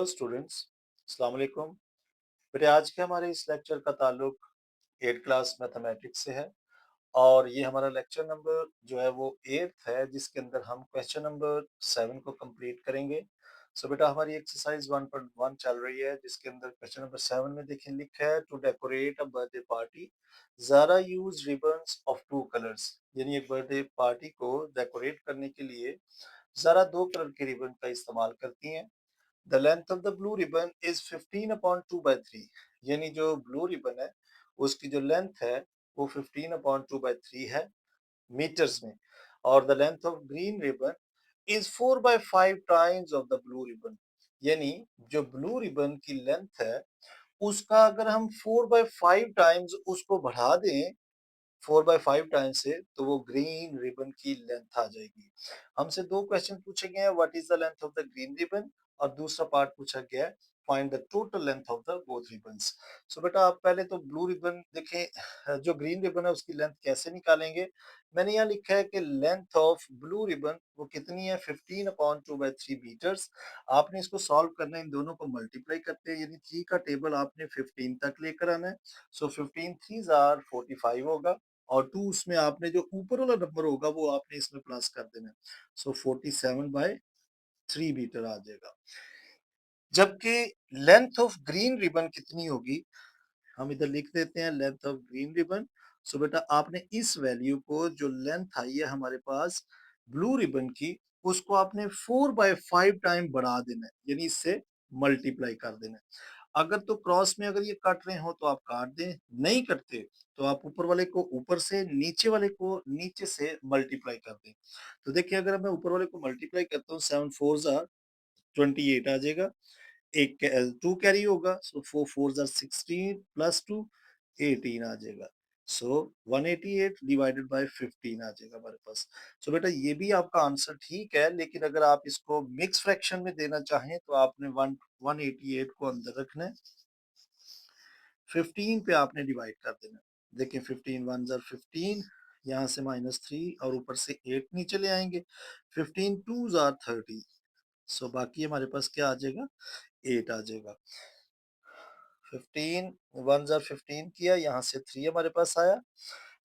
Hello students, अस्सलाम वालेकुम। बेटे आज के हमारे इस लेक्चर का ताल्लुक 8th क्लास मैथमेटिक्स से है और ये हमारा लेक्चर नंबर जो है वो 8th है जिसके अंदर हम क्वेश्चन नंबर 7 को कंप्लीट करेंगे। सो बेटा हमारी एक्सरसाइज 1.1 चल रही है जिसके अंदर क्वेश्चन नंबर 7 में देखिए लिखा है to decorate a birthday party Zara use ribbons of two colours. यानी एक बर्थडे पार्टी को डेकोरेट करने के लिए ज़ारा दो कलर के रिबन का इस्तेमाल करती हैं। The length of the blue ribbon is 15 upon 2/3। यानी जो ब्लू रिबन है उसकी जो लेंथ है वो 15 अपॉन 2/3 है मीटर्स में। और the length of green ribbon is 4/5 times of the blue ribbon. यानी जो ब्लू रिबन की लेंथ है उसका अगर हम 4/5 टाइम्स उसको बढ़ा दें 4/5 टाइम्स से तो वो ग्रीन रिबन की लेंथ आ जाएगी। हमसे दो क्वेश्चन पूछे गए हैं, what is the length of the green ribbon और दूसरा पार्ट पूछा गया है find the total length of the both ribbons. So बेटा आप पहले तो ब्लू रिबन देखें, जो ग्रीन रिबन है उसकी लेंथ कैसे निकालेंगे। मैंने यहाँ लिखा है कि लेंथ ऑफ ब्लू रिबन वो कितनी है 15 अपॉन 2/3 मीटर्स। आपने इसको सॉल्व करना है, इन दोनों को मल्टीप्लाई करते हैं यानी 3 का टेबल आपने 15 तक लेकर आना है। सो 15 3 जार 45 होगा और 2 उसमें आपने जो ऊपर वाला नंबर होगा वो आपने इसमें प्लस कर देना है। सो 47/3 मीटर आ जाएगा। जबकि लेंथ ऑफ ग्रीन रिबन कितनी होगी, हम इधर लिख देते हैं लेंथ ऑफ ग्रीन रिबन। सो बेटा आपने इस वैल्यू को जो लेंथ आई है हमारे पास ब्लू रिबन की उसको आपने 4/5 टाइम बढ़ा देना है यानी इससे मल्टीप्लाई कर देना है। अगर तो क्रॉस में अगर ये कट रहे हो तो आप काट दें, नहीं कटते तो आप ऊपर वाले को ऊपर से नीचे वाले को नीचे से मल्टीप्लाई कर दें। तो देखिए अगर मैं ऊपर वाले को मल्टीप्लाई करता हूँ 7 4 जार 28 आ जाएगा। एक 2 कैरी होगा सो 4 4 जार 16 प्लस 2 18 आ जाएगा। सो 188 डिवाइडेड बाय 15 आ जाएगा हमारे पास। सो बेटा ये भी आपका आंसर ठीक है, लेकिन अगर आप इसको मिक्स फ्रैक्शन में देना चाहें तो आपने 188 को अंदर रखना है, 15 पे आपने डिवाइड कर देना। देखिए 15 1 जार 15, यहाँ से -3 और ऊपर से 8 नीचे ले आएंगे। 15 2 जार 30। सो बाकी हमारे पास क्या आ जाएगा 8 आ जाएगा। 15 1 जार 15 किया, यहाँ से 3 हमारे पास आया।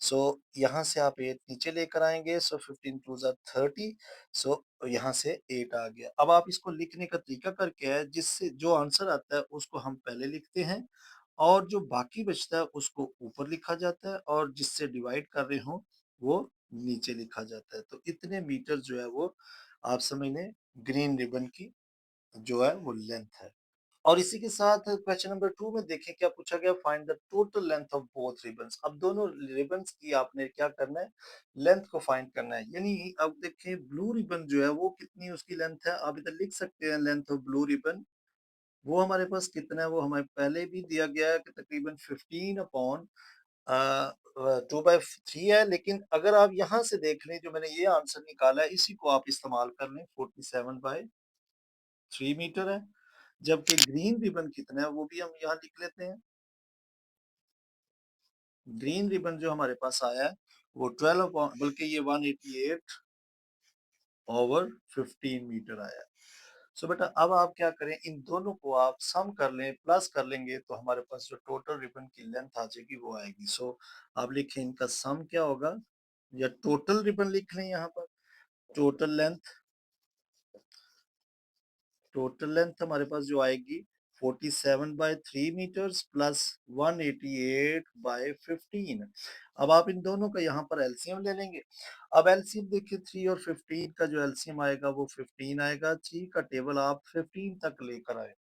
सो यहाँ से आप 8 नीचे लेकर आएंगे। सो 15 2 जार 30। सो यहाँ से 8 आ गया। अब आप इसको लिखने का तरीका करके है जिससे जो आंसर आता है उसको हम पहले लिखते हैं और जो बाकी बचता है उसको ऊपर लिखा जाता है और जिससे डिवाइड कर रहे हो वो नीचे लिखा जाता है। तो इतने मीटर जो है वो आप समझ लें ग्रीन रिबन की जो है वो लेंथ है। और इसी के साथ क्वेश्चन नंबर 2 में देखें क्या पूछा गया, find the total length of both ribbons. अब दोनों रिबन्स की आपने क्या करना है, लेंथ को फाइंड करना है। यानी अब देखें ब्लू रिबन जो है वो कितनी उसकी लेंथ है, आप इधर लिख सकते हैं लेंथ ऑफ ब्लू रिबन वो हमारे पास कितना है, वो हमें पहले भी दिया गया है कि तकरीबन 15 अपॉन 2/3 है। लेकिन अगर आप यहाँ से देख लें जो मैंने ये आंसर निकाला है इसी को आप इस्तेमाल कर लें, 47/3 मीटर है। जबकि ग्रीन रिबन कितना है वो भी हम यहाँ लिख लेते हैं। ग्रीन रिबन जो हमारे पास आया है वो 12 बल्कि ये 188 ओवर 15 मीटर आया है। सो बेटा अब आप क्या करें, इन दोनों को आप सम कर लें, प्लस कर लेंगे तो हमारे पास जो टोटल रिबन की लेंथ आ जाएगी वो आएगी। सो आप लिखें इनका सम क्या होगा या टोटल रिबन लिख लें यहाँ पर। टोटल लेंथ टोटल लेंथ हमारे पास जो आएगी 47/3 मीटर्स प्लस 188/15। अब आप इन दोनों का यहाँ पर एलसीएम ले लेंगे। अब एलसीएम देखिए 3 और 15 का जो एलसीएम आएगा वो 15 आएगा। 3 का टेबल आप 15 तक लेकर आए।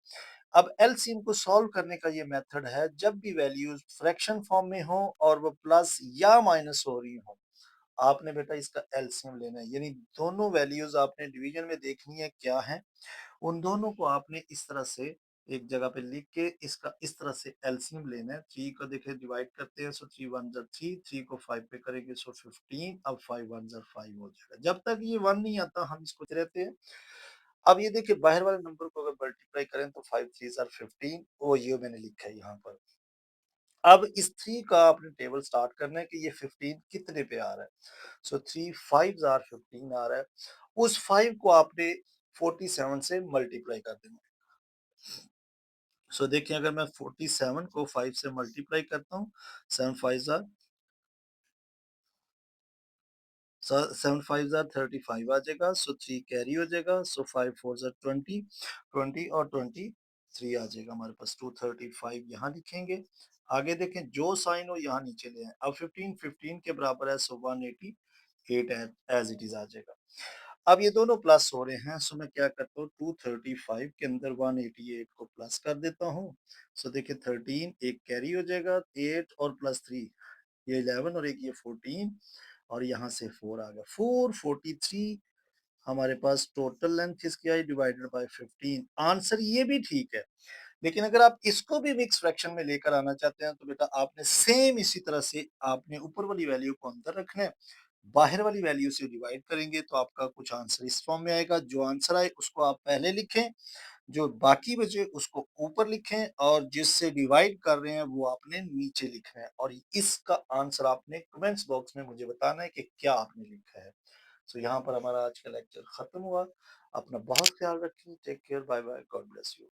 अब एलसीएम को सॉल्व करने का ये मेथड है, जब भी वैल्यूज फ्रैक्शन फॉर्म में हो और वो प्लस या माइनस हो रही हो आपने बेटा इसका एलसीएम लेना है। यानी दोनों वैल्यूज आपने डिवीजन में देखनी है क्या है, उन दोनों को आपने इस तरह से एक जगह पे लिख के इसका इस तरह से एलसीएम लेना है। 3 को देखिए डिवाइड करते हैं, सो 3 1 जार 3, 3 को 5 पे करेंगे सो 15। अब 5 1 जार 5 हो जाएगा। जब तक ये 1 नहीं आता हम इसको रहते हैं। अब ये देखिए बाहर वाले नंबर को अगर मल्टीप्लाई करें तो 5 3 जार 15, वो ये मैंने लिखा है यहाँ पर। अब इस 3 का आपने टेबल स्टार्ट करना है कि ये 15 कितने पे आ रहा है। सो 3 5 जार 15 आ रहा है। उस 5 को आपने 47 से मल्टीप्लाई कर देना है। सो देखिए अगर मैं 47 को 5 से मल्टीप्लाई करता हूँ, 7 5 ज़ा 7 5 ज़ा 35 आ जाएगा, सो 3 कैरी हो जाएगा, सो 5 4 ज़ा 20, 20 और 23 आ जाएगा हमारे पास, 235 यहाँ लिखेंगे। आगे देखें जो साइन हो यहाँ नीचे ले आएँ। अब 15 15 के बराबर है, सो 188 एज़ इट इज़ आ जाएगा। अब ये दोनों प्लस हो रहे हैं, सो मैं क्या करता हूँ 235 के अंदर 188 को प्लस कर देता हूँ। सो देखिए 13 एक कैरी हो जाएगा, 8 और प्लस 3 ये 11 और एक ये 14 और यहाँ से 4 आ गया। 443 हमारे पास टोटल लेंथ इसकी आई डिवाइडेड बाय 15। आंसर ये भी ठीक है। लेकिन अगर आप इसको भी मिक्स फ्रैक्शन में लेकर आना चाहते हैं तो बेटा आपने सेम इसी तरह से आपने ऊपर वाली वैल्यू को अंदर रखना है, बाहर वाली वैल्यू से डिवाइड करेंगे तो आपका कुछ आंसर इस फॉर्म में आएगा। जो आंसर आए उसको आप पहले लिखें, जो बाकी बचे उसको ऊपर लिखें और जिससे डिवाइड कर रहे हैं वो आपने नीचे लिखना है और इसका आंसर आपने कमेंट्स बॉक्स में मुझे बताना है कि क्या आपने लिखा है। सो यहाँ पर हमारा आज का लेक्चर खत्म हुआ। अपना बहुत ख्याल रखें। Take care. Bye bye. God bless you.